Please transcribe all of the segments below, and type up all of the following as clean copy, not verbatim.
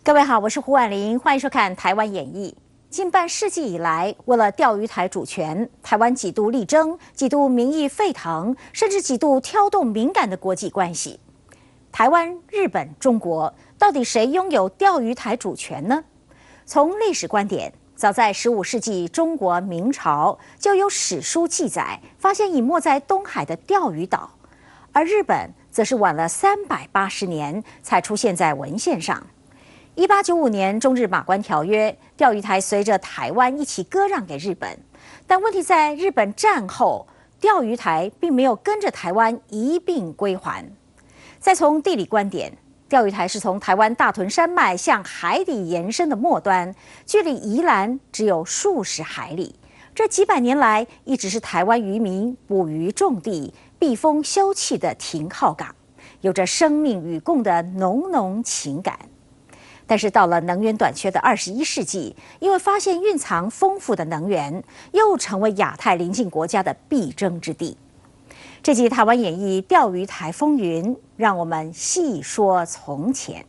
各位好，我是胡婉玲，欢迎收看《台湾演艺》。近半世纪以来，为了钓鱼台主权，台湾几度力争，几度民意沸腾，甚至几度挑动敏感的国际关系。台湾、日本、中国，到底谁拥有钓鱼台主权呢？从历史观点，早在15世纪中国明朝就有史书记载，发现隐没在东海的钓鱼岛，而日本则是晚了380年才出现在文献上。1895年中日马关条约，钓鱼台随着台湾一起割让给日本，但问题在日本战后，钓鱼台并没有跟着台湾一并归还。再从地理观点，钓鱼台是从台湾大屯山脉向海底延伸的末端，距离宜兰只有数十海里。这几百年来，一直是台湾渔民捕鱼种地、避风休憩的停靠港，有着生命与共的浓浓情感。但是到了能源短缺的21世纪，因为发现蕴藏丰富的能源，又成为亚太邻近国家的必争之地。这集《台湾演艺钓鱼台风云》，让我们细说从前。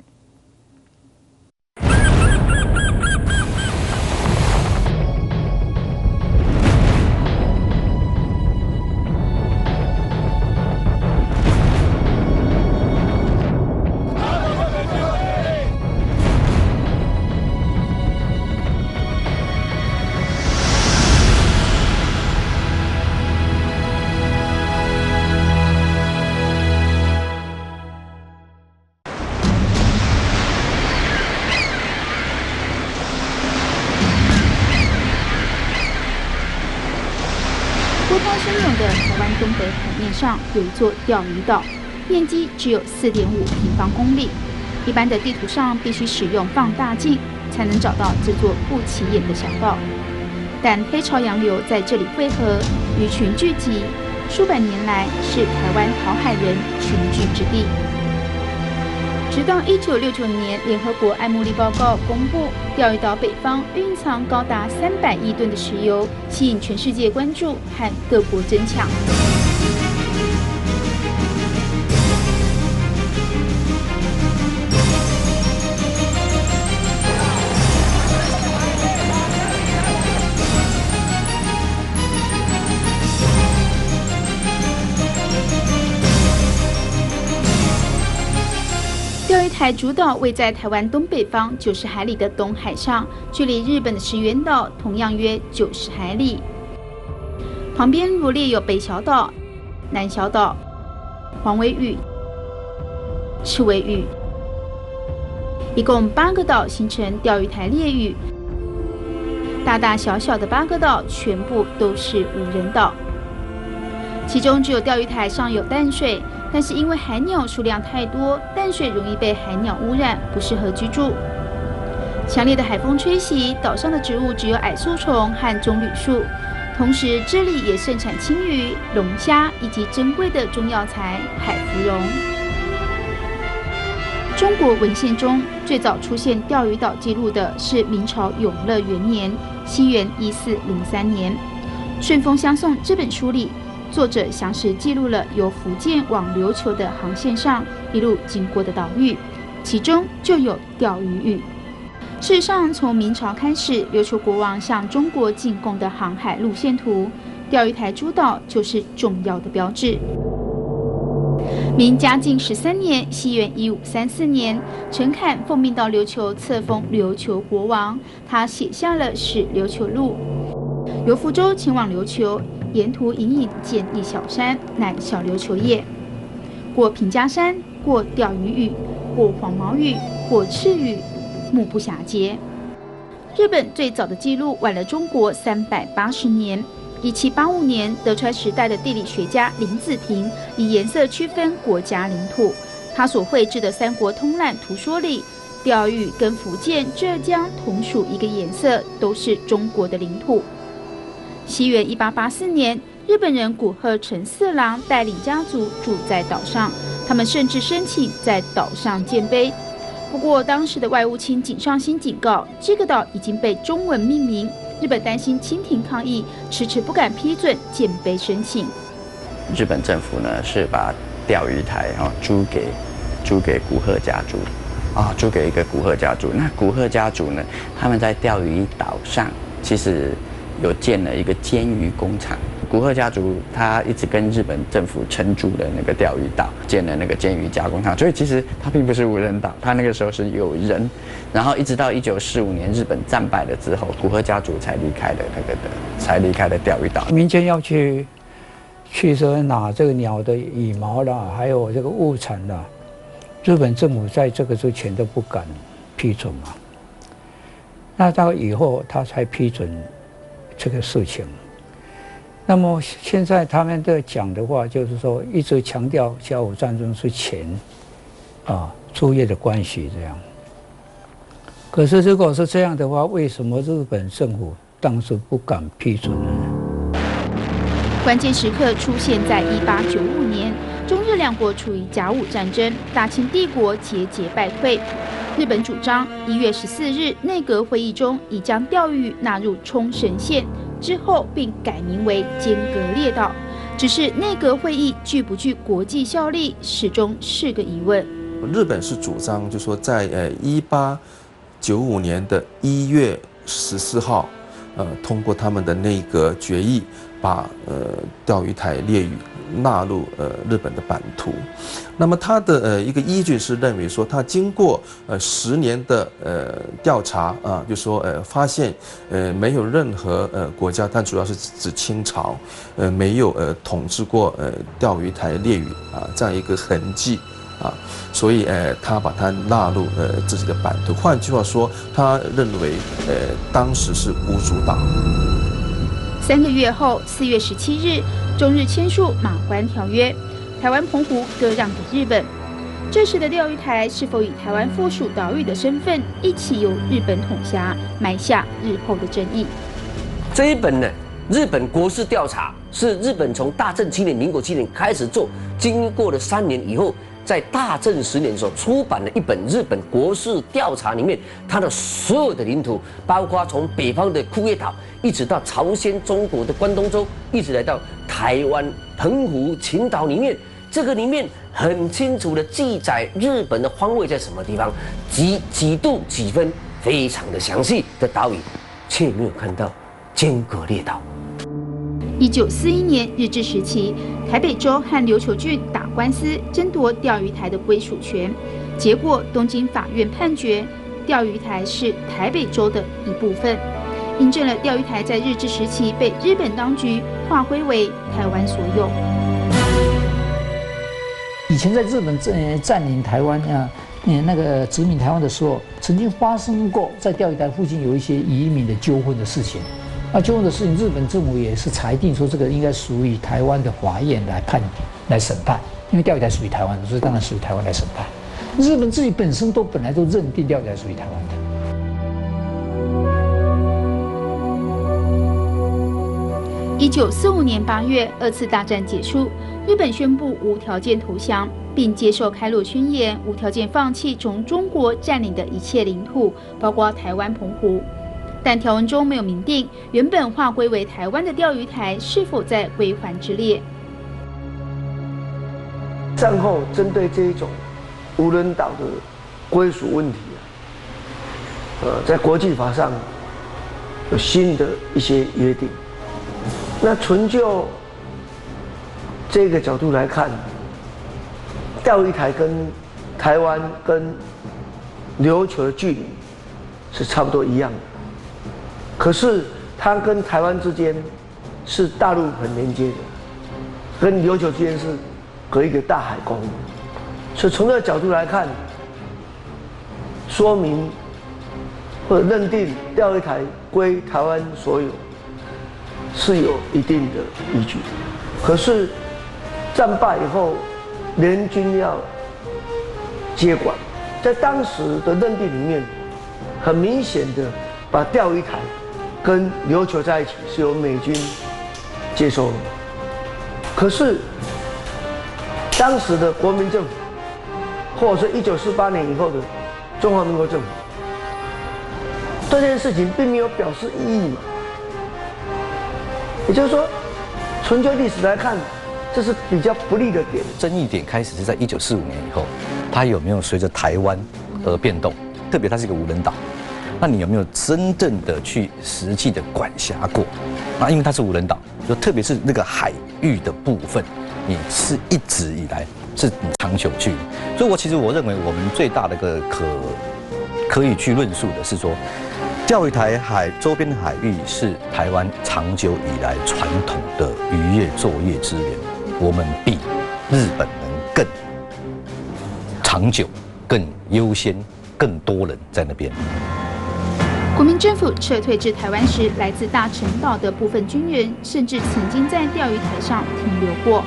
波涛汹涌的台湾东北海面上有一座钓鱼岛，面积只有4.5平方公里。一般的地图上必须使用放大镜才能找到这座不起眼的小岛，但黑潮洋流在这里汇合，鱼群聚集，数百年来是台湾讨海人群聚之地。直到1969年，联合国爱茉莉报告公布，钓鱼岛北方蕴藏高达300亿吨的石油，吸引全世界关注和各国争抢。钓鱼台主岛位在台湾东北方90海里的东海上，距离日本的石垣岛同样约90海里。旁边罗列有北小岛、南小岛、黄尾屿、赤尾屿，一共8个岛形成钓鱼台列屿。大大小小的8个岛全部都是无人岛，其中只有钓鱼台上有淡水。但是因为海鸟数量太多，淡水容易被海鸟污染，不适合居住。强烈的海风吹袭，岛上的植物只有矮树丛和棕榈树，同时这里也盛产青鱼、龙虾以及珍贵的中药材海芙蓉。中国文献中最早出现钓鱼岛记录的是明朝永乐元年（西元1403年），《顺风相送》这本书里，作者详实记录了由福建往琉球的航线上一路经过的岛屿，其中就有钓鱼屿。事实上，从明朝开始，琉球国王向中国进贡的航海路线图，钓鱼台诸岛就是重要的标志。明嘉靖13年（西元1534年），陈侃奉命到琉球册封琉球国王，他写下了《使琉球录》，由福州前往琉球，沿途隐隐见一小山，乃小琉球也。过平家山，过钓鱼屿，过黄毛屿，过赤屿，目不暇接。日本最早的记录晚了中国380年。1785年，德川时代的地理学家林子平以颜色区分国家领土。他所绘制的《三国通览图说》里，钓鱼跟福建、浙江同属一个颜色，都是中国的领土。西元1884年，日本人古贺成四郎带领家族住在岛上，他们甚至申请在岛上建碑。不过，当时的外务卿井上新警告，这个岛已经被中文命名。日本担心清廷抗议，迟迟不敢批准建碑申请。日本政府呢是把钓鱼台租给古贺家族，租给一个古贺家族。那古贺家族呢，他们在钓鱼岛上其实有建了一个煎鱼工厂。古贺家族他一直跟日本政府承租的那个钓鱼岛建了那个煎鱼加工厂，所以其实它并不是无人岛，它那个时候是有人。然后一直到1945年日本战败了之后，古贺家族才离开了钓鱼岛。民间要去说拿这个鸟的羽毛啦，还有这个物产啦，日本政府在这个之前都不敢批准嘛。那到以后他才批准这个事情。那么现在他们在讲的话，就是说一直强调甲午战争是前租业的关系这样。可是如果是这样的话，为什么日本政府当时不敢批准呢？关键时刻出现在1895年，中日两国处于甲午战争，大清帝国节节败退。日本主张1月14日内阁会议中已将钓鱼纳入冲绳县。之后并改名为间隔列岛，只是内阁会议具不具国际效力，始终是个疑问。日本是主张，就说在1895年的1月14号，通过他们的内阁决议，把钓鱼台列屿纳入日本的版图。那么它的一个依据是认为说，它经过10年的调查就说发现没有任何国家，但主要是指清朝没有统治过钓鱼台列屿这样一个痕迹所以他把它纳入自己的版图。换句话说，他认为当时是无主岛。3个月后，4月17日，中日签署马关条约，台湾澎湖割让给日本。这时的钓鱼台是否以台湾附属岛屿的身份一起由日本统辖，埋下日后的争议。这一本呢，日本国事调查是日本从大正7年、民国7年开始做，经过了3年以后，在大正10年所出版的一本日本国事调查里面，它的所有的领土，包括从北方的库页岛，一直到朝鲜、中国的关东州，一直来到台湾、澎湖、群岛里面，这个里面很清楚的记载日本的方位在什么地方，几度几分，非常的详细的岛屿，却没有看到间隔列岛。1941年日治时期，台北州和琉球郡打官司争夺钓鱼台的归属权，结果东京法院判决钓鱼台是台北州的一部分，印证了钓鱼台在日治时期被日本当局划归为台湾所有。以前在日本占领台湾那个殖民台湾的时候，曾经发生过在钓鱼台附近有一些移民的纠纷的事情。那纠纷的事情，日本政府也是裁定说这个应该属于台湾的法院来审判，因为钓鱼台属于台湾的，所以当然属于台湾来审判。日本自己本身本来都认定钓鱼台属于台湾的。1945年8月，2次大战结束，日本宣布无条件投降，并接受开罗宣言，无条件放弃从中国占领的一切领土，包括台湾、澎湖。但条文中没有明定原本划归为台湾的钓鱼台是否在归还之列。战后针对这一种无人岛的归属问题在国际法上有新的一些约定。那纯就这个角度来看，钓鱼台跟台湾跟琉球的距离是差不多一样的。可是它跟台湾之间是大陆很连接的，跟琉球之间是隔一个大海沟，所以从这个角度来看，说明或者认定钓鱼台归台湾所有是有一定的依据。可是战败以后，联军要接管，在当时的认定里面，很明显的把钓鱼台跟琉球在一起是由美军接收的。可是当时的国民政府，或者是1948年以后的中华民国政府，对这件事情并没有表示异议嘛。也就是说，纯就历史来看，这是比较不利的点。争议点开始是在1945年以后，它有没有随着台湾而变动，特别它是一个无人岛，那你有没有真正的去实际的管辖过？那因为它是无人岛，就特别是那个海域的部分，你是一直以来是你长久去，所以其实我认为我们最大的一个可以去论述的是说，钓鱼台周边的海域是台湾长久以来传统的渔业作业资源，我们比日本人更长久、更优先、更多人在那边。国民政府撤退至台湾时，来自大陈岛的部分军人，甚至曾经在钓鱼台上停留过。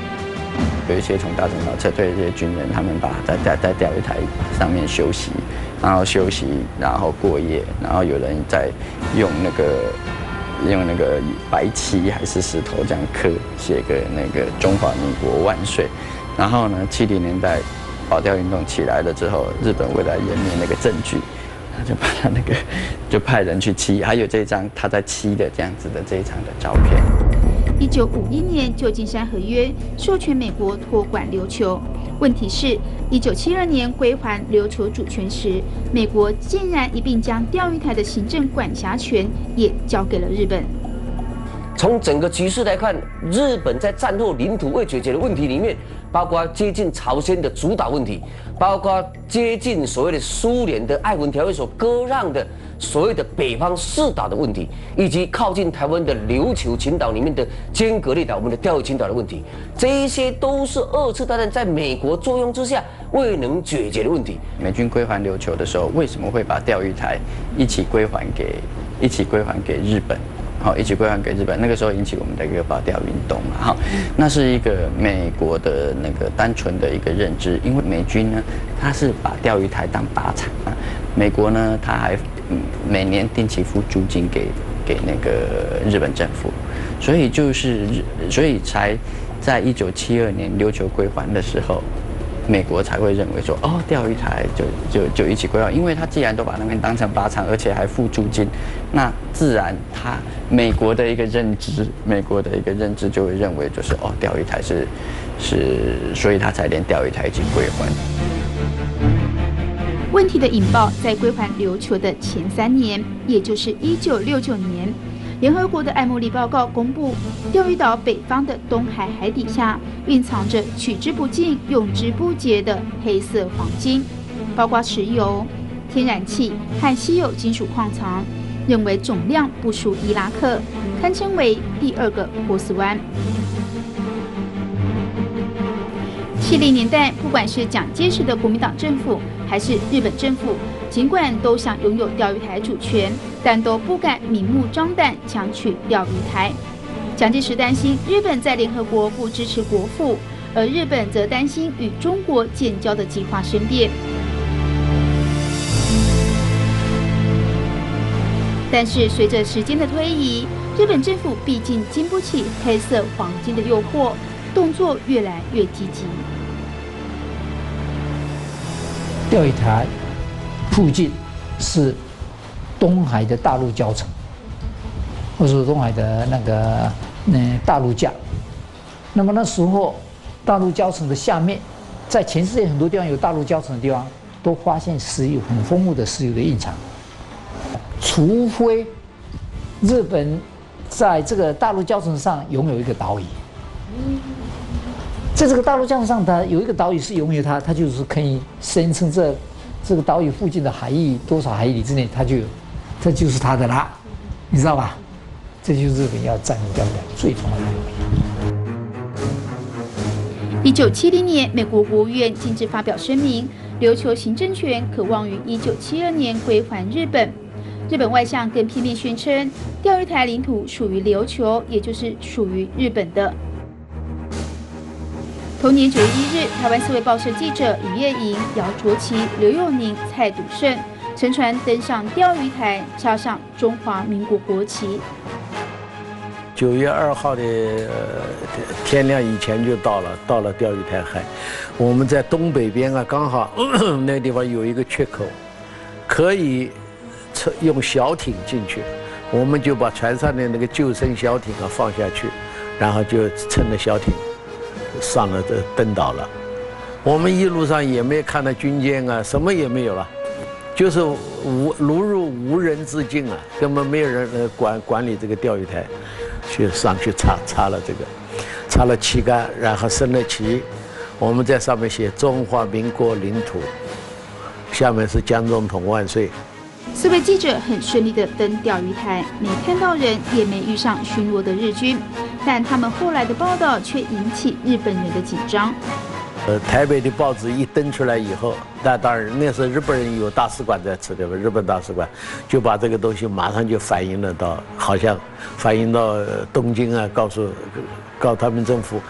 有一些从大陈岛撤退的这些军人，他们在钓鱼台上面休息，然后过夜，然后有人在用那个白漆还是石头这样刻，写个那个中华民国万岁。然后呢，70年代保钓运动起来了之后，日本为了湮灭那个证据，他就把他就派人去漆，还有这张他在漆的这样子的这一张的照片。1951年旧金山合约授权美国托管琉球，问题是1972年归还琉球主权时，美国竟然一并将钓鱼台的行政管辖权也交给了日本。从整个局势来看，日本在战后领土未解决的问题里面，包括接近朝鲜的主导问题，包括接近所谓的苏联的爱文条约所割让的所谓的北方四岛的问题，以及靠近台湾的琉球群岛里面的尖阁列岛、我们的钓鱼群岛的问题，这一些都是2次大战在美国作用之下未能解决的问题。美军归还琉球的时候，为什么会把钓鱼台一起归还给日本？一起归还给日本，那个时候引起我们的一个保钓运动嘛，那是一个美国的那个单纯的一个认知，因为美军呢，他是把钓鱼台当靶场啊，美国呢，他还每年定期付租金给那个日本政府，所以才在1972年琉球归还的时候，美国才会认为说，钓鱼台就一起归还，因为他既然都把那边当成靶场，而且还付租金，那自然美国的一个认知就会认为就是钓鱼台是，所以他才连钓鱼台一起归还。问题的引爆在归还琉球的前3年，也就是1969年。联合国的艾默利报告公布，钓鱼岛北方的东海海底下蕴藏着取之不尽、用之不竭的黑色黄金，包括石油、天然气和稀有金属矿藏，认为总量不输伊拉克，堪称为第2个波斯湾。70年代，不管是蒋介石的国民党政府，还是日本政府，尽管都想拥有钓鱼台主权，但都不敢明目张胆强取钓鱼台。蒋介石担心日本在联合国不支持国父，而日本则担心与中国建交的计划生变。但是随着时间的推移，日本政府毕竟经不起黑色黄金的诱惑，动作越来越积极。钓鱼台附近是东海的大陆礁层，或者说东海的那个大陆架。那么那时候大陆礁层的下面，在全世界很多地方有大陆礁层的地方，都发现石油很丰富的石油的蕴藏。除非日本在这个大陆礁层上拥有一个岛屿，在这个大陆礁层上，它有一个岛屿是拥有它就是可以声称这个岛屿附近的海域多少海里之内，这就是它的啦，你知道吧？这就是日本要占领钓鱼台最重要的原因。 1970年，美国国务院禁止发表声明，琉球行政权可望于1972年归还日本。日本外相更片面宣称，钓鱼台领土属于琉球，也就是属于日本的。同年9月1日，台湾4位报社记者李月莹、姚卓琪、刘佑宁、蔡笃胜乘船登上钓鱼台，插上中华民国国旗。 9月2号的天亮以前就到了钓鱼台海，我们在东北边啊，刚好那个地方有一个缺口，可以用小艇进去，我们就把船上的那个救生小艇放下去，然后就乘着小艇上了登岛了。我们一路上也没看到军舰啊，什么也没有了。就是如入无人之境啊，根本没有人管理这个钓鱼台，上去插了这个，插了旗杆，然后升了旗，我们在上面写中华民国领土，下面是江总统万岁。4位记者很顺利地登钓鱼台，没看到人，也没遇上巡逻的日军，但他们后来的报道却引起日本人的紧张。台北的报纸一登出来以后，那当然那时候日本人有大使馆在此，对吧？日本大使馆就把这个东西马上就反映了到，好像反映到东京啊，告他们政府，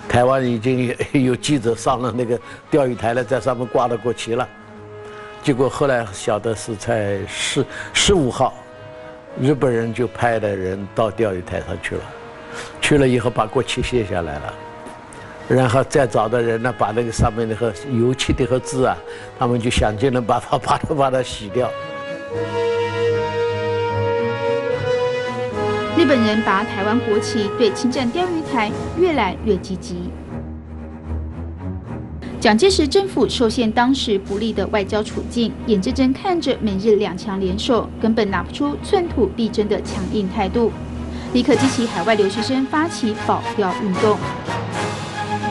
台湾已经有记者上了那个钓鱼台了，在上面挂了国旗了。结果后来晓得是在15号，日本人就派了人到钓鱼台上去了，去了以后把国旗卸下来了。然后再找的人呢，把那个上面那个油漆的和字啊，他们就想尽了办法把它洗掉。日本人拔台湾国旗，对侵占钓鱼台越来越积极。蒋介石政府受限当时不利的外交处境，眼睁睁看着美日两强联手，根本拿不出寸土必争的强硬态度，立刻激起海外留学生发起保钓运动。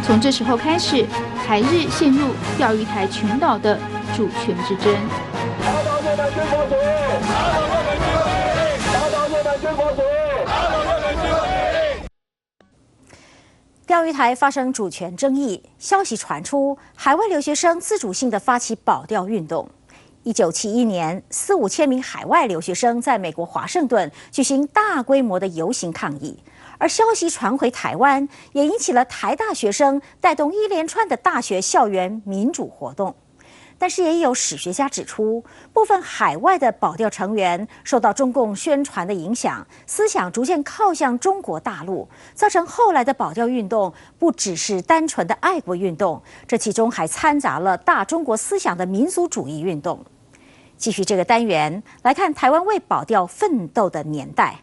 从这时候开始，台日陷入钓鱼台群岛的主权之争。钓鱼台发生主权争议，消息传出，海外留学生自主性的发起保钓运动。1971年，4、5千名海外留学生在美国华盛顿举行大规模的游行抗议。而消息传回台湾，也引起了台大学生带动一连串的大学校园民主活动。但是也有史学家指出，部分海外的保钓成员受到中共宣传的影响，思想逐渐靠向中国大陆，造成后来的保钓运动不只是单纯的爱国运动，这其中还掺杂了大中国思想的民族主义运动。继续这个单元来看台湾为保钓奋斗的年代。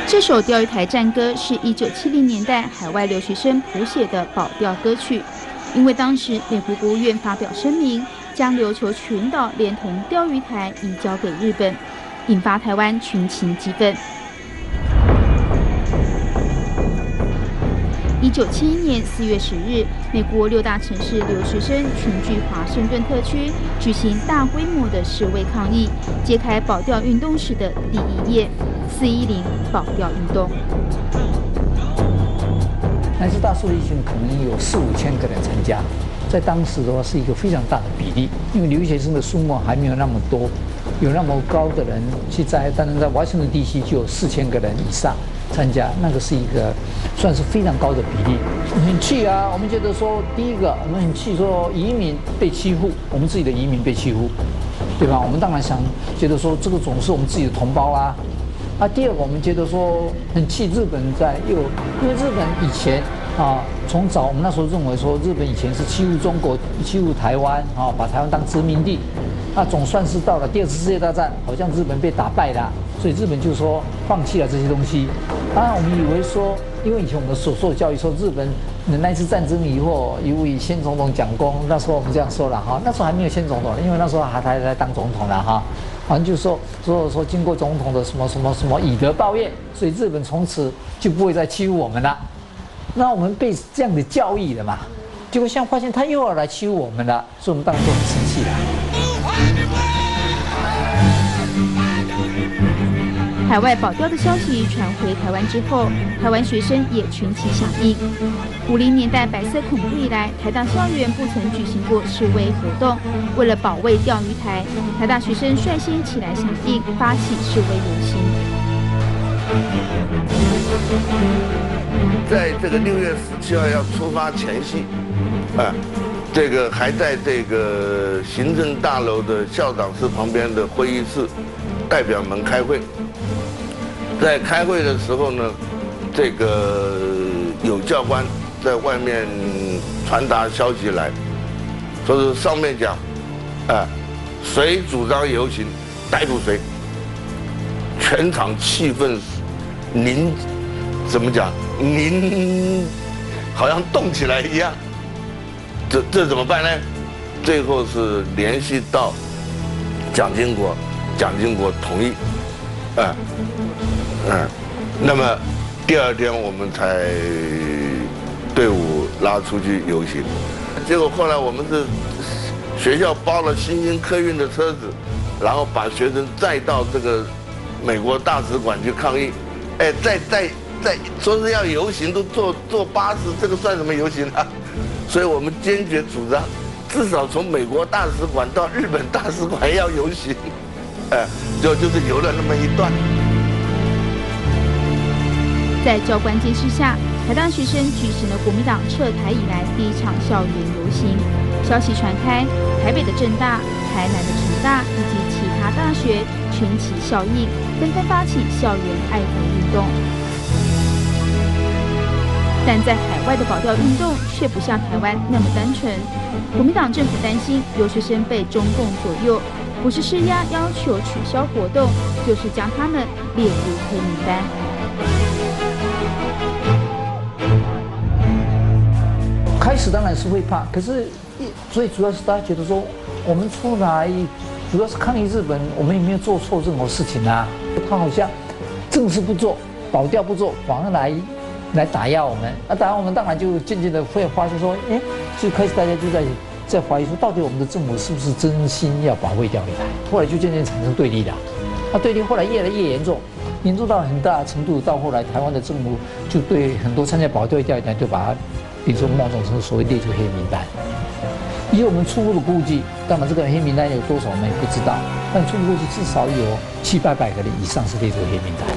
这首钓鱼台战歌是1970年代海外留学生谱写的保钓歌曲，因为当时美国国务院发表声明，将琉球群岛连同钓鱼台移交给日本，引发台湾群情激愤。1971年4月10日，美国6大城市留学生群聚华盛顿特区，举行大规模的示威抗议，揭开保钓运动史的第一页，410保钓运动。来自大陆的一群可能有4、5千个人参加，在当时的话是一个非常大的比例，因为留学生的数目还没有那么多，有那么高的人去在，但是在华盛顿地区就有4000个人以上参加，那个是一个算是非常高的比例。我们很气啊，我们觉得说，第一个我们很气说移民被欺负，我们自己的移民被欺负，对吧？我们当然想觉得说这个总是我们自己的同胞啦。第二个我们觉得说很气日本因为日本以前从早我们那时候认为说日本以前是欺负中国、欺负台湾把台湾当殖民地，那总算是到了第2次世界大战，好像日本被打败了，所以日本就说放弃了这些东西。当然我们以为说，因为以前我们所受的教育说日本那一次战争以后，一位先总统蒋公，那时候我们这样说了那时候还没有先总统，因为那时候还在当总统了好像就说经过总统的什么以德报怨，所以日本从此就不会再欺负我们了。那我们被这样的教育了嘛，结果现在发现他又要来欺负我们了，所以我们当然都很生气了。海外保钓的消息传回台湾之后，台湾学生也群起响应。50年代白色恐怖以来，台大校园不曾举行过示威活动。为了保卫钓鱼台，台大学生率先起来响应，发起示威游行。在这个6月17号要出发前夕，这个还在这个行政大楼的校长室旁边的会议室，代表们开会。在开会的时候呢，这个有教官在外面传达消息来，说是上面讲，谁主张游行，逮捕谁。全场气氛怎么讲？好像动起来一样。这怎么办呢？最后是联系到蒋经国同意，那么第2天我们才队伍拉出去游行。结果后来我们是学校包了新兴客运的车子，然后把学生载到这个美国大使馆去抗议。再说是要游行，都坐巴士，这个算什么游行啊？所以我们坚决主张，至少从美国大使馆到日本大使馆要游行，就是游了那么一段。在教官监视下，台大学生举行了国民党撤台以来第1场校园游行。消息传开，台北的政大、台南的成大以及其他大学群起效应，纷纷发起校园爱国运动。但在海外的保钓运动却不像台湾那么单纯。国民党政府担心留学生被中共左右，不是施压要求取消活动，就是将他们列入黑名单。开始当然是会怕，可是最主要是大家觉得说，我们出来主要是抗议日本，我们也没有做错任何事情啊。他好像正事不做，保钓不做，反而来打压我们。打压我们，当然就渐渐的会发现说，就开始大家就在怀疑说，到底我们的政府是不是真心要保卫钓鱼台？后来就渐渐产生对立了。对立后来越来越严重，严重到很大程度，到后来台湾的政府就对很多参加保钓鱼台就把它，比如说某种程度所谓列入黑名单。以我们初步的估计，当然这个黑名单有多少我们也不知道，但初步估计至少有700-800个人以上是列入黑名单，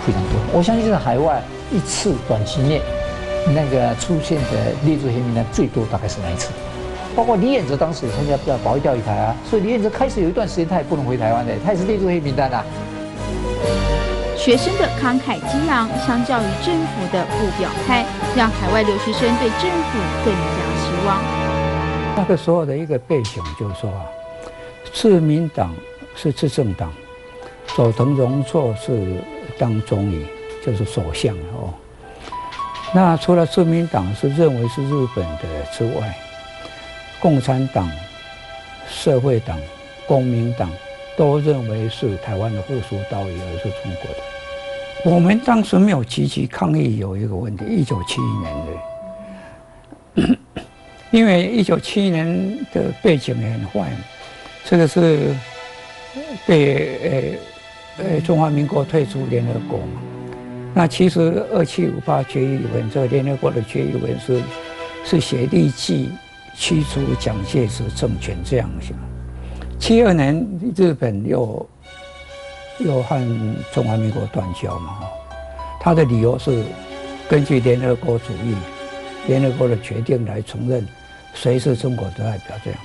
非常多。我相信在海外一次短期内那个出现的列入黑名单最多大概是那一次。包括李远哲当时也参加保卫钓鱼台啊，所以李远哲开始有一段时间他也不能回台湾的，他也是列入黑名单啊。学生的慷慨激昂，相较于政府的不表态，让海外留学生对政府更加失望。那个时候的一个背景就是说自民党是执政党，佐藤荣作是当总理，就是首相哦。那除了自民党是认为是日本的之外，共产党、社会党、公民党都认为是台湾的附属岛屿，而是中国的。我们当时没有积极抗议，有一个问题，1971年的，因为1971年的背景也很坏，这个是被中华民国退出联合国嘛。那其实2758决议文，这个联合国的决议文是写立即驱除蒋介石政权这样想。72年日本又和中华民国断交嘛，他的理由是根据联合国主义、联合国的决定来承认谁是中国的代表这样，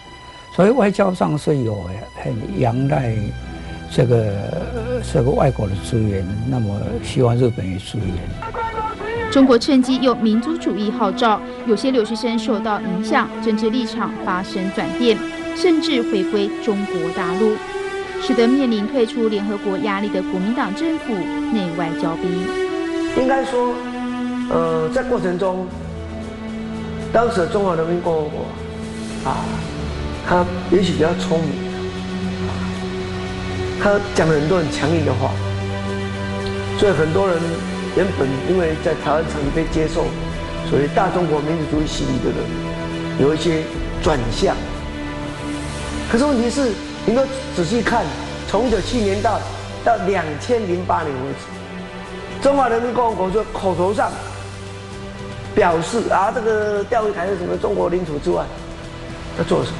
所以外交上是有很仰赖这个外国的资源，那么希望日本也支援。中国趁机用民族主义号召，有些留学生受到影响，政治立场发生转变，甚至回归中国大陆，使得面临退出联合国压力的国民党政府内外交逼。应该说，在过程中，当时的中华人民共和国他也许比较聪明，他讲了很多很强硬的话，所以很多人原本因为在台湾长期被接受，所谓大中国民族主义洗礼的人有一些转向。可是问题是，你都仔细看，从1997年到2008年为止，中华人民共和国说口头上表示啊，这个钓鱼台是什么中国领土之外，他做了什么？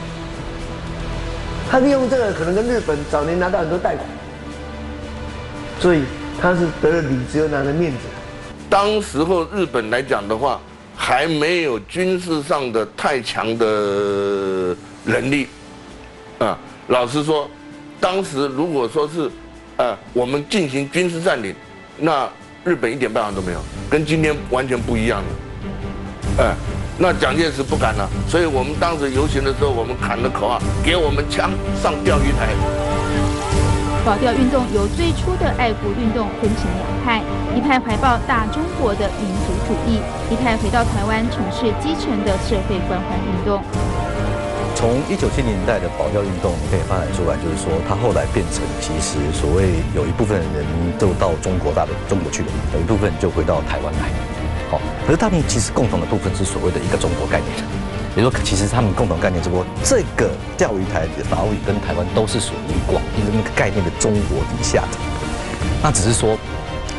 他利用这个可能跟日本早年拿到很多贷款，所以他是得了里子又拿了面子。当时候日本来讲的话，还没有军事上的太强的能力，老实说，当时如果说是，我们进行军事占领，那日本一点办法都没有，跟今天完全不一样的，那蒋介石不敢了，所以我们当时游行的时候，我们喊的口号：给我们枪，上钓鱼台。保钓运动由最初的爱国运动分成两派，一派怀抱大中国的民族主义，一派回到台湾从事基层的社会关怀运动。从1970年代的保钓运动可以发展出来，就是说它后来变成其实所谓有一部分人都到中国去了，有一部分就回到台湾来。好，可是他们其实共同的部分是所谓的一个中国概念。也就是说，其实他们共同概念只不过这个钓鱼台的岛屿跟台湾都是属于广义的那个概念的中国底下的，那只是说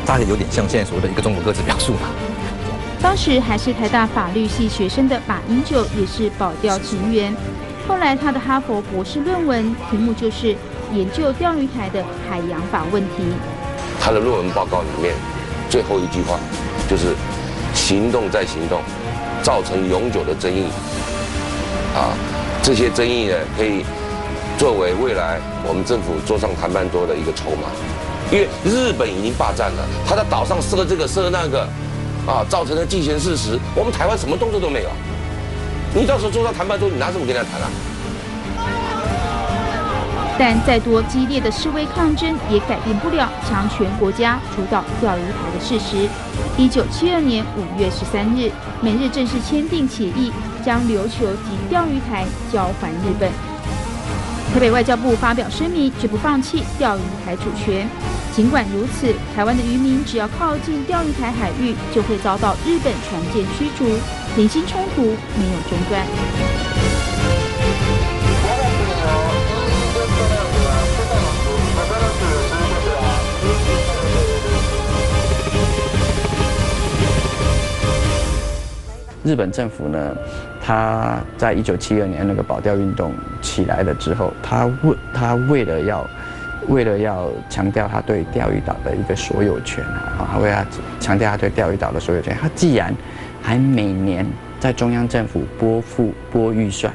大概有点像现在所谓的一个中国各自表述嘛。当时还是台大法律系学生的马英九也是保钓成员，后来他的哈佛博士论文题目就是研究钓鱼台的海洋法问题。他的论文报告里面最后一句话就是行动再行动，造成永久的争议。这些争议呢，可以作为未来我们政府坐上谈判桌的一个筹码。因为日本已经霸占了，他在岛上设这个设那个，造成了既成事实。我们台湾什么动作都没有，你到时候坐上谈判桌，你拿什么跟他谈啊？但再多激烈的示威抗争也改变不了强权国家主导钓鱼台的事实。1972年5月13日，美日正式签订协议，将琉球及钓鱼台交还日本。台北外交部发表声明，绝不放弃钓鱼台主权。尽管如此，台湾的渔民只要靠近钓鱼台海域，就会遭到日本船舰驱逐，零星冲突没有中断。日本政府呢，他在1972年那个保钓运动起来了之后，他为了要强调他对钓鱼岛的一个所有权他为了强调他对钓鱼岛的所有权，他既然还每年在中央政府拨预算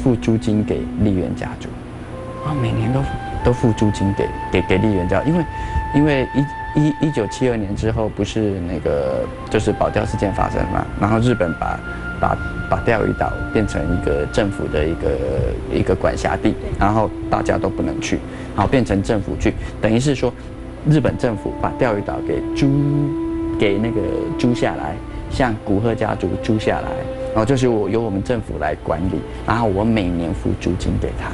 付租金给丽园家族，每年都付租金给丽园家族，因为1972年之后不是那个就是保钓事件发生嘛，然后日本把钓鱼岛变成一个政府的一个管辖地，然后大家都不能去，然后变成政府去，等于是说日本政府把钓鱼岛给那个租下来，向古贺家族租下来，然后就是由我们政府来管理，然后我每年付租金给他。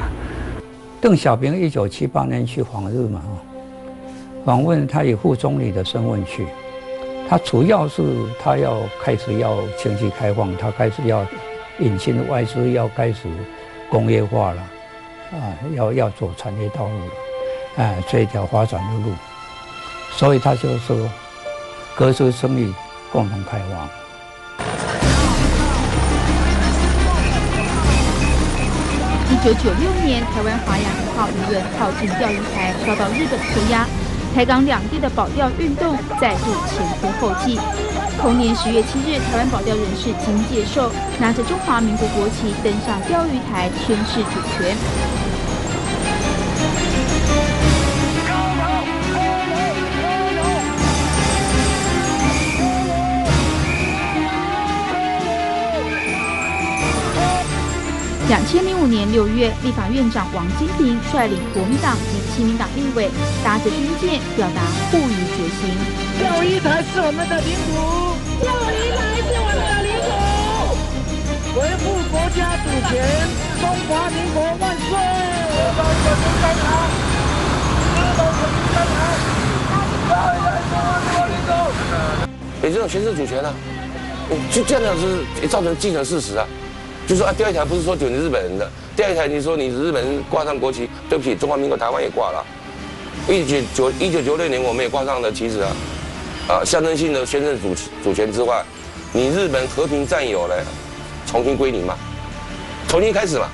邓小平1978年去访日嘛，访问他以副总理的身份去，他主要是他开始要经济开放，他开始要引进外资，要开始工业化了，要走产业道路了，这一条发展的路，所以他就说各自生意共同开发。1996年，台湾华阳1号渔轮靠近钓鱼台，遭到日本扣押。台港两地的保钓运动再度前仆后继。同年10月7日，台湾保钓人士金介寿拿着中华民国国旗登上钓鱼台宣示主权。2005年6月，立法院长王金平率领国民党及亲民党立委搭着军舰，表达护渔决心。钓鱼台是我们的领土，钓鱼台是我们的领土，维护国家主权，中华民国万岁！日本国民党好，日本国民党好，钓鱼台是我们的领土。也这种宣示主权啊，就这样子也造成既成事实啊。就说啊，钓鱼台不是说只有日本人的，钓鱼台你说你日本人挂上国旗，对不起，中华民国台湾也挂了。1996年我们也挂上了旗子啊，象征性的宣示主权之外，你日本和平占有呢，重新归你嘛，重新开始嘛，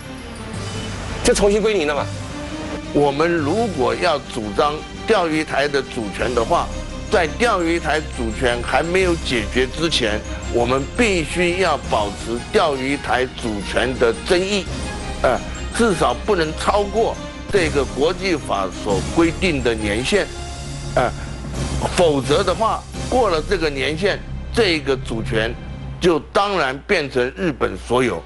就重新归你了嘛。我们如果要主张钓鱼台的主权的话，在钓鱼台主权还没有解决之前，我们必须要保持钓鱼台主权的争议，至少不能超过这个国际法所规定的年限，否则的话，过了这个年限，这个主权就当然变成日本所有。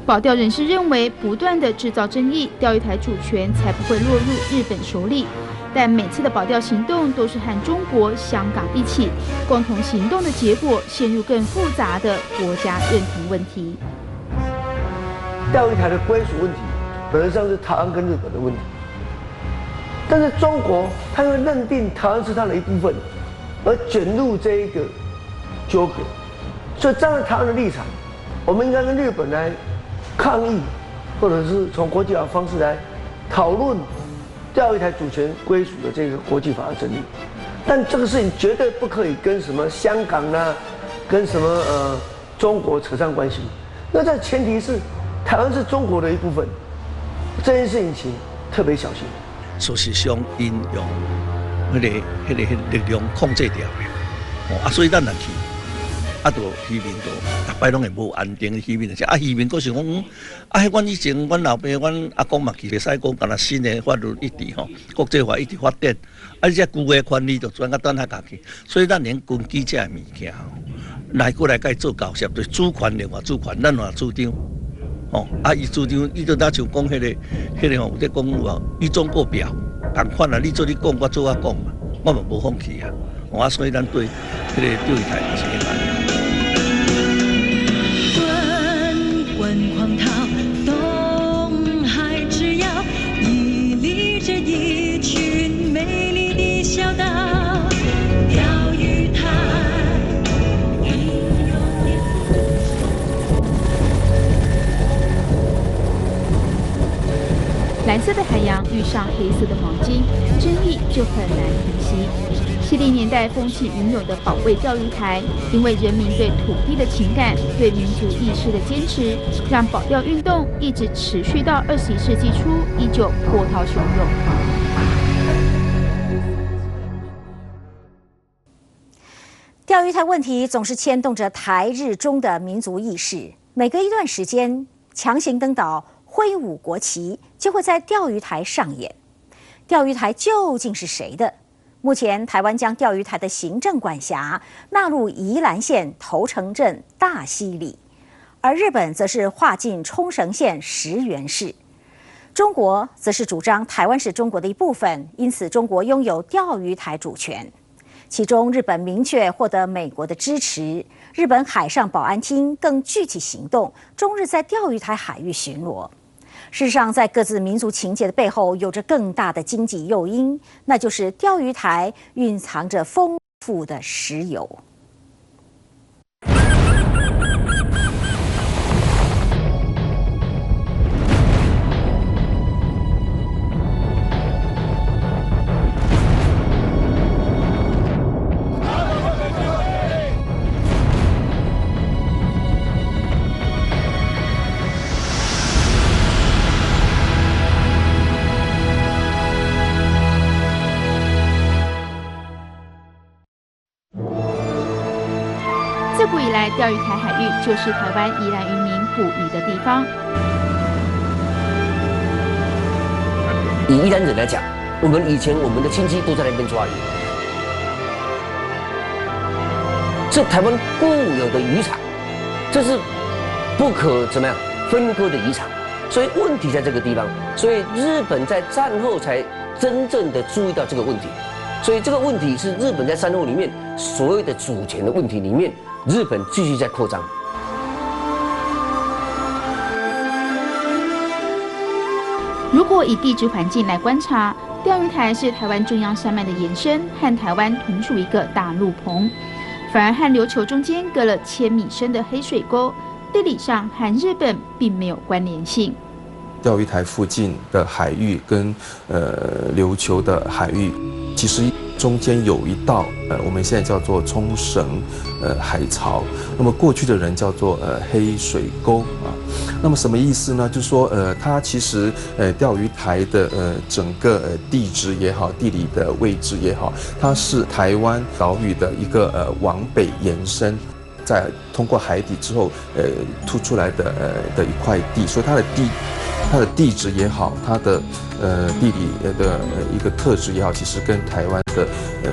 保钓人士认为，不断的制造争议，钓鱼台主权才不会落入日本手里。但每次的保钓行动都是和中国、香港一起共同行动的结果，陷入更复杂的国家认同问题。钓鱼台的归属问题，本质上是台湾跟日本的问题。但是中国，它因为认定台湾是它的一部分，而卷入这一个纠葛。所以站在台湾的立场，我们应该跟日本来抗议，或者是从国际法方式来讨论钓鱼台主权归属的这个国际法的争议。但这个事情绝对不可以跟什么香港啊，跟什么中国扯上关系。那这前提是台湾是中国的一部分，这件事情请特别小心。事实上，因用迄个力量控制掉的，所以咱若去，就渔民都逐摆拢会无安定的渔民，渔民佫想讲，阮以前阮老爸、阮阿公嘛去，袂使讲干那新的法律一直国际法一直发展，这旧的权利就转到咱遐家去，所以咱连军机这物件来过来甲伊做交涉，就主权另外主权，咱话主张。伊主张，伊就哪像讲迄个有在讲话，与中国表同款啊！你做你讲，我做我讲嘛，我嘛无放弃啊！所以咱对迄个钓鱼台是应该。滚滚狂涛，东海之遥，屹立着一群美丽的小岛，钓鱼台。蓝色的海洋遇上黑色的黄金，争议就很难平息。70年代风起云涌的保卫钓鱼台，因为人民对土地的情感、对民族意识的坚持，让保钓运动一直持续到21世纪初，依旧波涛汹涌。钓鱼台问题总是牵动着台日中的民族意识，每隔一段时间，强行登岛、挥舞国旗就会在钓鱼台上演。钓鱼台究竟是谁的？目前台湾将钓鱼台的行政管辖纳入宜兰县头城镇大溪里，而日本则是划进冲绳县石垣市。中国则是主张台湾是中国的一部分，因此中国拥有钓鱼台主权。其中日本明确获得美国的支持，日本海上保安厅更具体行动，中日在钓鱼台海域巡逻。事实上，在各自民族情结的背后，有着更大的经济诱因，那就是钓鱼台蕴藏着丰富的石油。自古以来，钓鱼台海域就是台湾宜兰渔民捕鱼的地方。以宜兰人来讲，我们以前我们的亲戚都在那边抓鱼，是台湾固有的渔场，这是不可怎么样分割的渔场。所以问题在这个地方，所以日本在战后才真正的注意到这个问题。所以这个问题是日本在战后里面所谓的主权的问题里面，日本继续在扩张。如果以地质环境来观察，钓鱼台是台湾中央山脉的延伸，和台湾同属一个大陆棚，反而和琉球中间隔了1000米深的黑水沟，地理上和日本并没有关联性。钓鱼台附近的海域跟琉球的海域，其实中间有一道我们现在叫做冲绳海槽，那么过去的人叫做黑水沟啊。那么什么意思呢？就是说它其实钓鱼台的整个地质也好，地理的位置也好，它是台湾岛屿的一个往北延伸。在通过海底之后，凸出来的一块地，所以它的地质也好，它的地理的一个特质也好，其实跟台湾的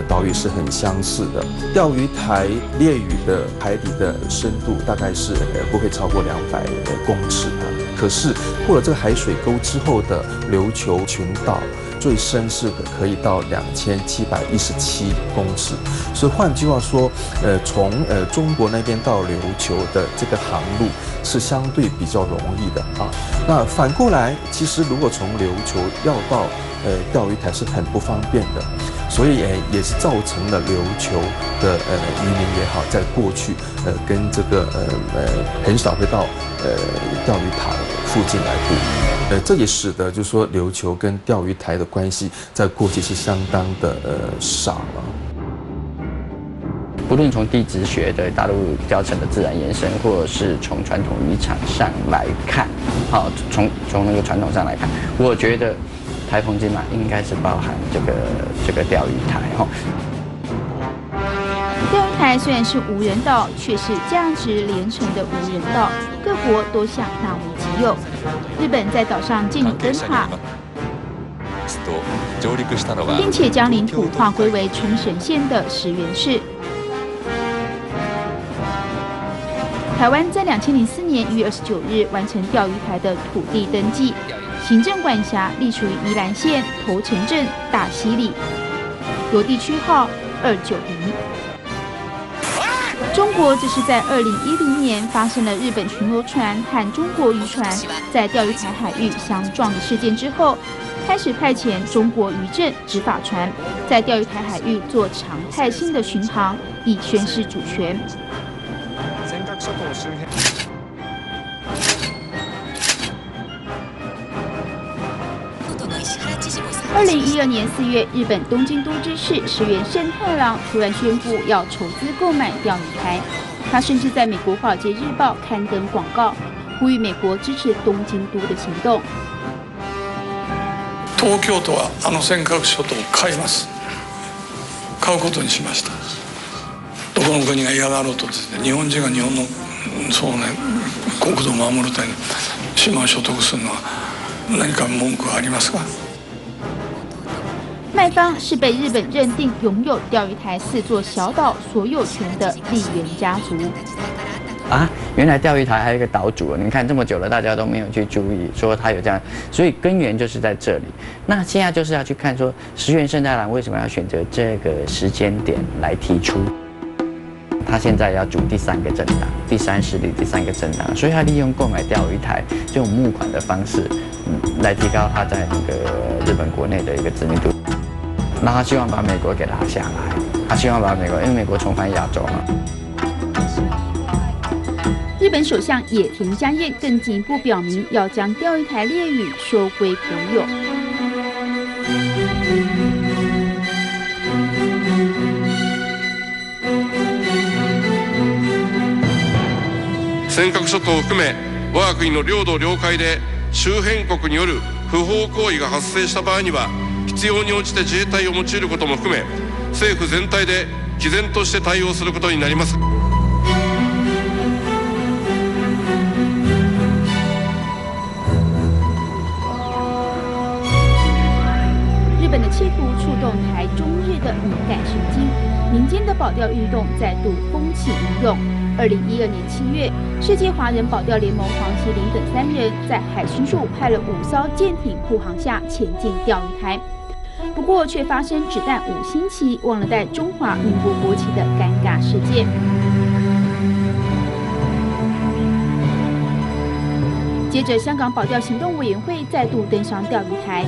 岛屿是很相似的。钓鱼台列屿的海底的深度大概是不会超过200公尺的，可是过了这个海水沟之后的琉球群岛，最深是可以到2717公尺，所以换句话说，从中国那边到琉球的这个航路是相对比较容易的啊。那反过来，其实如果从琉球要到钓鱼台是很不方便的，所以也是造成了琉球的渔民也好，在过去跟这个很少会到钓鱼台附近来捕鱼。这也使得就是说琉球跟钓鱼台的关系在过去是相当的少了。不论从地质学的大陆教程的自然延伸，或者是从传统渔场上来看，好，从那个传统上来看，我觉得台澎金马应该是包含这个钓鱼台哈。钓鱼台虽然是无人岛，却是价值连城的无人岛，各国都想纳为己有。日本在岛上建有灯塔，并且将领土划归为冲绳县的石垣市。台湾在2004年1月29日完成钓鱼台的土地登记，行政管辖隶属于宜兰县头城镇大溪里，邮地区号290。中国这是在2010年发生了日本巡逻船和中国渔船在钓鱼台海域相撞的事件之后，开始派遣中国渔政执法船在钓鱼台海域做常态性的巡航，以宣示主权。2012年4月，日本东京都知事石原慎太郎突然宣布要筹资购买钓鱼台，他甚至在美国《华尔街日报》刊登广告，呼吁美国支持东京都的行动。東京都は尖閣諸島を買います。買うことにしました。どこの国が嫌がろうとですね、日本人が日本のそうね国土を守るために島を所得するのは何か文句はありますか？卖方是被日本认定拥有钓鱼台4座小岛所有权的丽园家族。啊，原来钓鱼台还有一个岛主，你看这么久了，大家都没有去注意，说他有这样，所以根源就是在这里。那现在就是要去看说，石原慎太郎为什么要选择这个时间点来提出？他现在要组第3个政党，第3势力，第3个政党，所以他利用购买钓鱼台这种募款的方式，来提高他在那个日本国内的一个知名度。那他希望把美国给拉下来，他希望把美国，因为美国重返亚洲嘛。日本首相野田佳彦更进一步表明，要将钓鱼台列屿收归国有。尖閣諸島を含め我が国の領土領海で周辺国による不法行為が発生した場合には必要に応じて自衛隊を用いることも含め政府全体で毅然として対応することになります。日本的企图触动台中日的敏感神经，民间的保钓运动再度风起云涌。2012年7月，世界华人保钓联盟黄麒麟等3人在海巡署派了5艘舰艇护航下前进钓鱼台，不过却发生只带5星旗忘了带中华民国国旗的尴尬事件。接着，香港保钓行动委员会再度登上钓鱼台。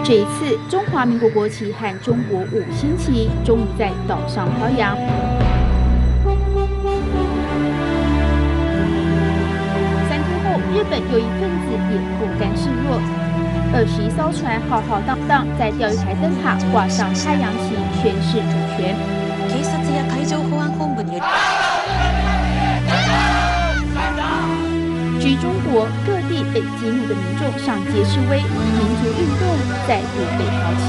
这一次，中华民国国旗和中国5星旗终于在岛上飘扬。3天后，日本又一分子也不甘示弱，21艘船浩浩荡荡在钓鱼台灯塔挂上太阳旗，宣示主权。警察や海上保安本部により。居中国各地被激怒的民众上街示威，民族运动再度被挑起。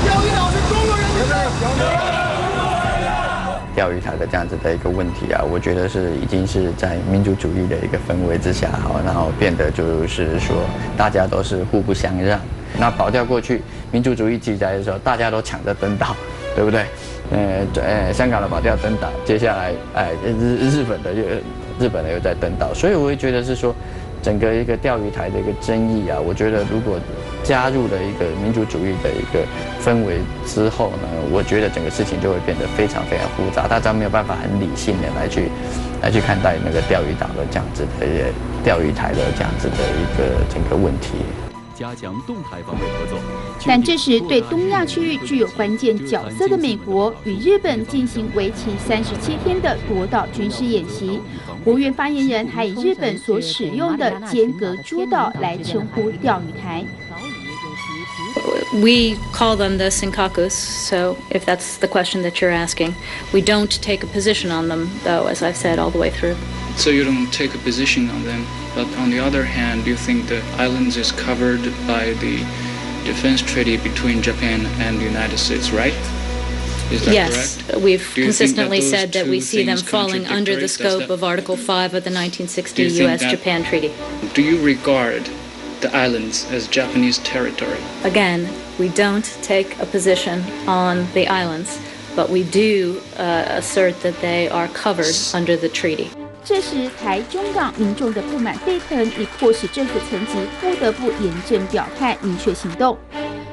钓鱼岛是中国人民的。钓鱼台的这样子的一个问题啊，我觉得已经是在民族主义的一个氛围之下，然后变得就是说大家都是互不相让。那保钓过去民族主义起来的时候，大家都抢着登岛，对不对？香港的保钓登岛，接下来日本的又在登岛，所以我会觉得是说，整个一个钓鱼台的一个争议啊，我觉得如果加入了一个民族主义的一个氛围之后呢，我觉得整个事情就会变得非常非常复杂，大家没有办法很理性的来去看待那个钓鱼岛的这样子的钓鱼台的这样子的一个整个问题。加强动海防卫合作。但这时，对东亚区域具有关键角色的美国与日本进行为期37天的夺岛军事演习，国务院发言人还以日本所使用的间隔诸岛来称呼钓鱼台。We call them the Senkakus, so if that's the question that you're asking, we don't take a position on them, though, as I've said all the way through. So you don't take a position on them, but on the other hand, you think the islands is covered by the defense treaty between Japan and the United States, right? Is that yes, correct? We've consistently said that we see them falling under the scope of Article 5 of the 1960 U.S.-Japan Treaty. Do you regard the islands as Japanese territory? Again, we don't take a position on the islands, but we do assert that they are covered under the treaty. 这时，台中港民众的不满沸腾，已迫使政府层级不得不严正表态，明确行动。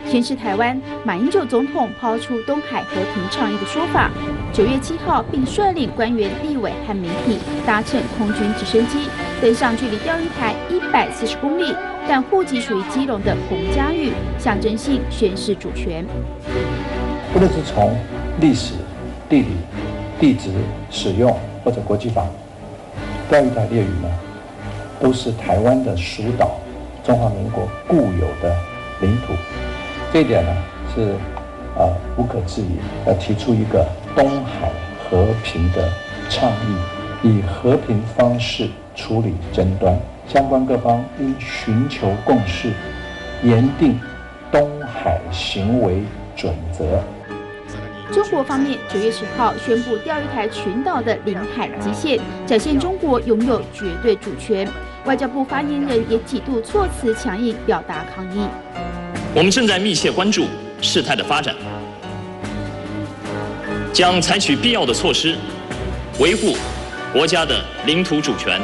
宣示台湾，马英九总统抛出东海和平倡议的说法。9月7号，并率领官员、立委和媒体搭乘空军直升机，登上距离钓鱼台140公里，但户籍属于基隆的彭佳屿，象征性宣示主权。无论是从历史、地理、地质、使用或者国际法，钓鱼台列屿呢，都是台湾的属岛，中华民国固有的领土。这一点呢是无可置疑，要提出一个东海和平的倡议，以和平方式处理争端，相关各方应寻求共识，研定东海行为准则。中国方面9月10号宣布钓鱼台群岛的领海极限，展现中国拥有绝对主权。外交部发言人也几度措辞强硬，表达抗议。我们正在密切关注事态的发展，将采取必要的措施，维护国家的领土主权。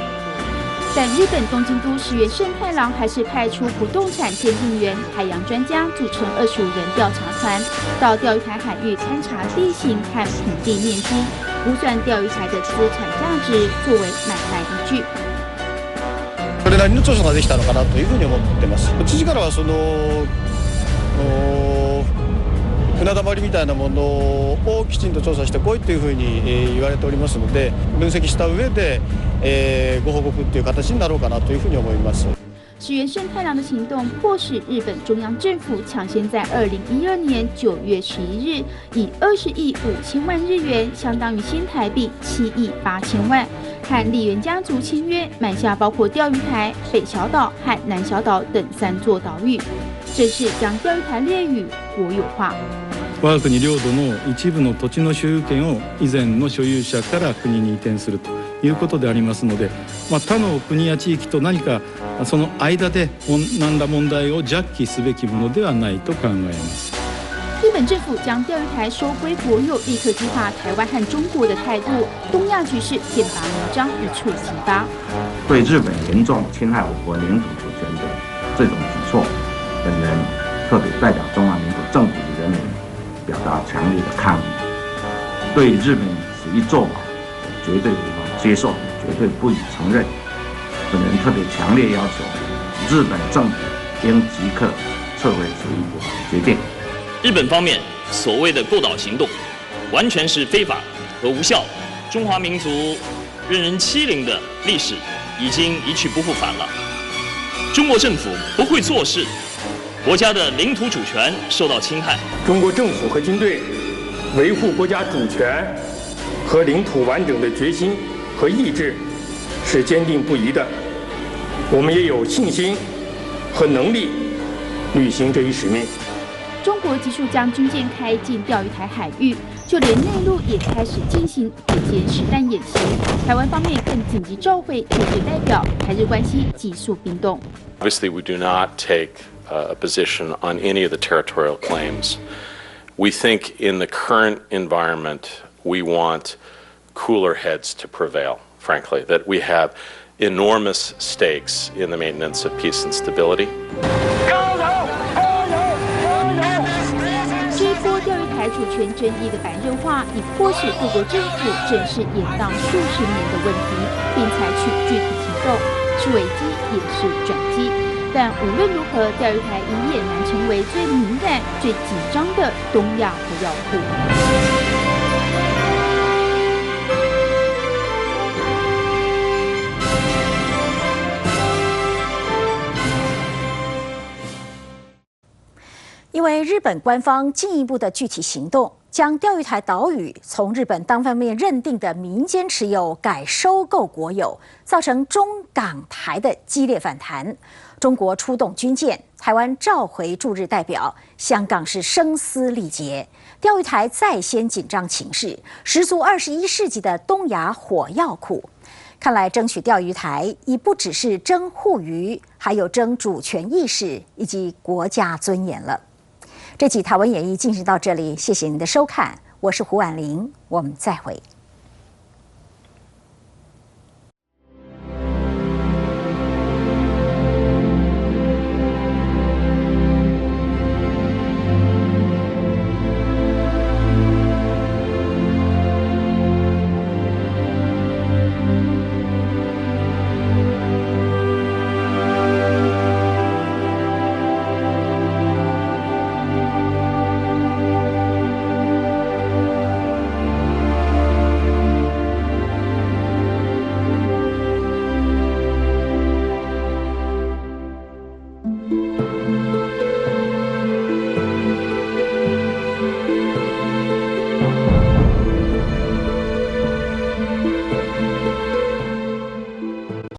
但日本东京都石原慎太郎还是派出不动产鉴定员、海洋专家组成25人调查团，到钓鱼台海域勘察地形和平地面积，估算钓鱼台的资产价值，作为买卖依据。それなりの調査ができたのかなというふうに思ってます。知事からは船だまりみたいなものをきちんと調査してこいというふうに言われておりますので、分析した上でご報告という形になろうかなというふうに思います。石原慎太郎的行动迫使日本中央政府抢先在2012年9月11日，以20亿5千万日元（相当于新台币7亿8千万）和丽园家族签约，买下包括钓鱼台、北小岛和南小岛等3座島嶼，正式将钓鱼台列屿国有化。我が国領土の一部の土地の所有権を以前の所有者から国に移転するということでありますので、他の国や地域と何かその間で何ら問題を弱気すべきものではないと考えます。日本政府将钓鱼台收归国有，立刻激化台湾和中国的态度，东亚局势剑拔弩张，一触即发。对日本严重侵害我国领土主权的这种举措，本人特别代表中华民国政府的人民表达强烈的抗议。对日本此一做法，绝对无法接受，绝对不予承认。本人特别强烈要求日本政府应即刻撤回此一决定。日本方面所谓的购岛行动，完全是非法和无效。中华民族任人欺凌的历史已经一去不复返了。中国政府不会做事，国家的领土主权受到侵害。中国政府和军队维护国家主权和领土完整的决心和意志是坚定不移的，我们也有信心和能力履行这一使命。中国急速将军舰开进钓鱼台海域，就连内陆也开始进行野舰实弹演习。台湾方面更紧急召回各界代表，台日关系急速冰冻。Obviously, we do not take a position on any of the territorial claims. We think in the current environment, we want cooler heads to prevail, frankly, that we have enormous stakes in the maintenance of peace and stability. 这一波钓鱼台主权争议的白热化，已迫使各国政府正视延宕数十年的问题，并采取具体行动，是危机也是转机。但无论如何，钓鱼台已俨然成为最敏感、最紧张的东亚火药库。因为日本官方进一步的具体行动，将钓鱼台岛屿从日本单方面认定的民间持有改收购国有，造成中港台的激烈反弹。中国出动军舰，台湾召回驻日代表，香港是声嘶力竭，钓鱼台再掀紧张情势，十足21世纪的东亚火药库。看来争取钓鱼台已不只是争护渔，还有争主权意识以及国家尊严了。这集台湾演艺进行到这里，谢谢您的收看，我是胡婉玲，我们再会。